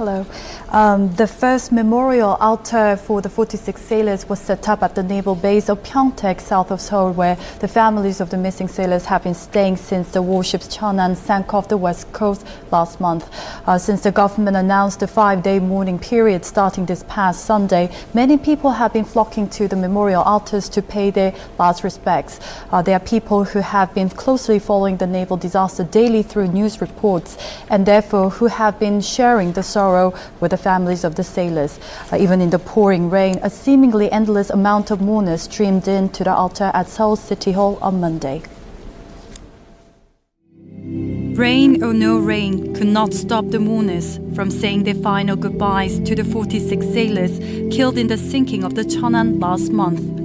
Hello. The first memorial altar for the 46 sailors was set up at the naval base of Pyeongtaek, south of Seoul, where the families of the missing sailors have been staying since the warship Cheonan sank off the west coast last month. Since the government announced a 5-day mourning period starting this past Sunday, many people have been flocking to the memorial altars to pay their last respects. There are people who have been closely following the naval disaster daily through news reports and therefore who have been sharing the sorrow with the families of the sailors. Even in the pouring rain, a seemingly endless amount of mourners streamed in to the altar at Seoul City Hall on Monday. Rain or no rain could not stop the mourners from saying their final goodbyes to the 46 sailors killed in the sinking of the Cheonan last month.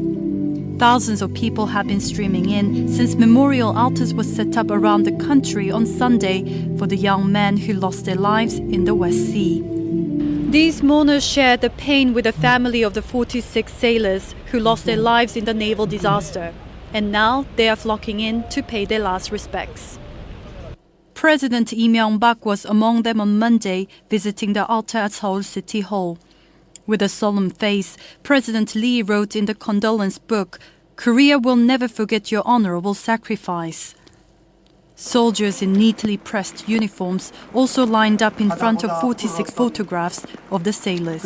Thousands of people have been streaming in since memorial altars were set up around the country on Sunday for the young men who lost their lives in the West Sea. These mourners shared the pain with the family of the 46 sailors who lost their lives in the naval disaster, and now they are flocking in to pay their last respects. President Lee Myung-bak was among them on Monday, visiting the altar at Seoul City Hall. With a solemn face, President Lee wrote in the condolence book, "Korea will never forget your honorable sacrifice." Soldiers in neatly pressed uniforms also lined up in front of 46 photographs of the sailors.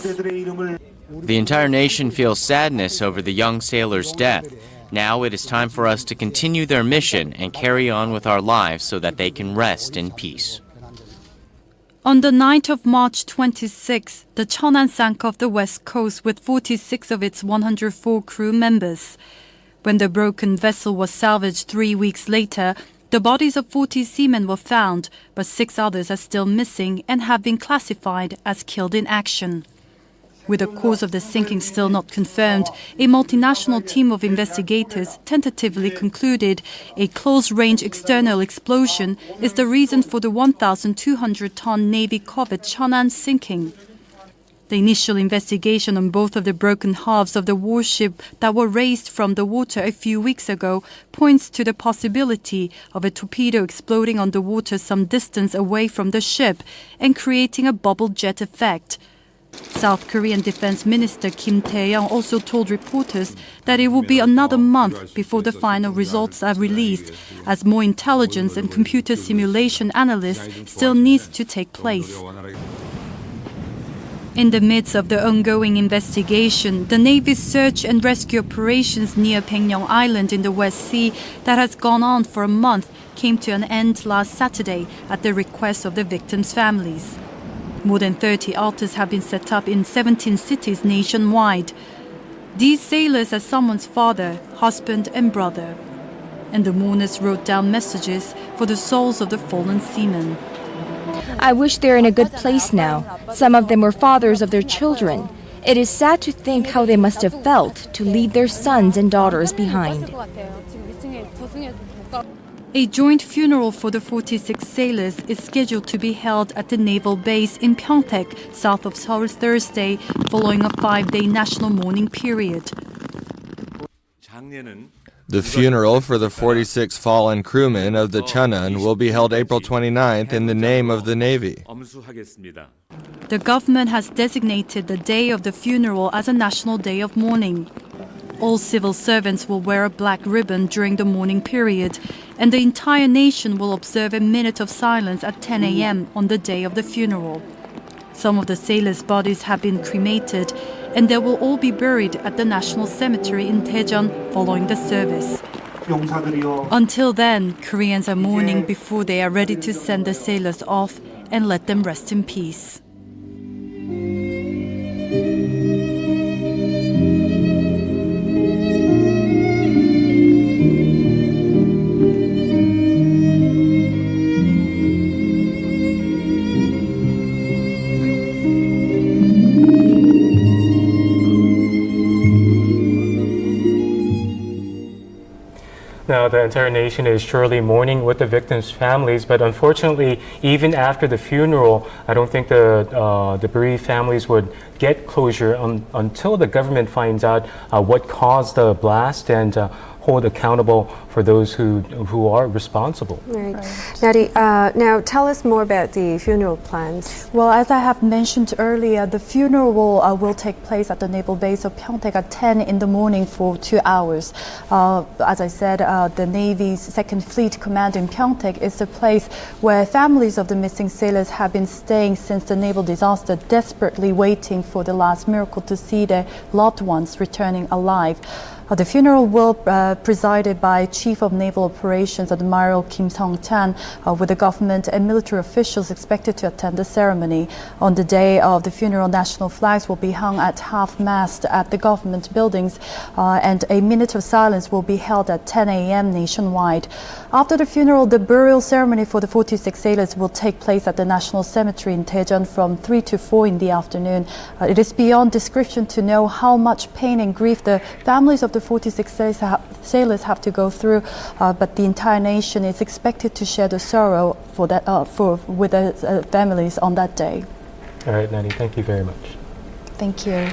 The entire nation feels sadness over the young sailors' death. Now it is time for us to continue their mission and carry on with our lives so that they can rest in peace. On the night of March 26, the Cheonan sank off the west coast with 46 of its 104 crew members. When the broken vessel was salvaged 3 weeks later, the bodies of 40 seamen were found, but 6 others are still missing and have been classified as killed in action. With the cause of the sinking still not confirmed, a multinational team of investigators tentatively concluded a close-range external explosion is the reason for the 1,200-ton Navy corvette Cheonan sinking. The initial investigation on both of the broken halves of the warship that were raised from the water a few weeks ago points to the possibility of a torpedo exploding on the water some distance away from the ship and creating a bubble jet effect. South Korean Defense Minister Kim Tae-young also told reporters that it will be another month before the final results are released, as more intelligence and computer simulation analysis still needs to take place. In the midst of the ongoing investigation, the Navy's search and rescue operations near Baekneung Island in the West Sea that has gone on for a month came to an end last Saturday at the request of the victims' families. More than 30 altars have been set up in 17 cities nationwide. These sailors are someone's father, husband and brother. And the mourners wrote down messages for the souls of the fallen seamen. I wish they're in a good place now. Some of them were fathers of their children. It is sad to think how they must have felt to leave their sons and daughters behind. A joint funeral for the 46 sailors is scheduled to be held at the naval base in Pyeongtaek, south of Seoul, Thursday, following a 5-day national mourning period. The funeral for the 46 fallen crewmen of the Cheonan will be held April 29th in the name of the Navy. The government has designated the day of the funeral as a national day of mourning. All civil servants will wear a black ribbon during the mourning period, and the entire nation will observe a minute of silence at 10 a.m. on the day of the funeral. Some of the sailors' bodies have been cremated, and they will all be buried at the National Cemetery in Daejeon following the service. Until then, Koreans are mourning before they are ready to send the sailors off and let them rest in peace. Now, the entire nation is surely mourning with the victims' families, but unfortunately, even after the funeral, I don't think the bereaved families would get closure until the government finds out what caused the blast and hold accountable for those who are responsible. Right. Now tell us more about the funeral plans. Well, as I have mentioned earlier, the funeral will take place at the naval base of Pyeongtaek at 10 in the morning for 2 hours. As I said, the Navy's 2nd Fleet Command in Pyeongtaek is the place where families of the missing sailors have been staying since the naval disaster, desperately waiting for the last miracle to see their loved ones returning alive. The funeral will be presided by Chief of Naval Operations Admiral Kim Sung-chan, with the government and military officials expected to attend the ceremony. On the day of the funeral, national flags will be hung at half-mast at the government buildings, and a minute of silence will be held at 10 a.m. nationwide. After the funeral, the burial ceremony for the 46 sailors will take place at the National Cemetery in Daejeon from 3 to 4 in the afternoon. It is beyond description to know how much pain and grief the families of the 46 sailors have to go through, but the entire nation is expected to share the sorrow with the families on that day. All right, Nani, thank you very much. Thank you.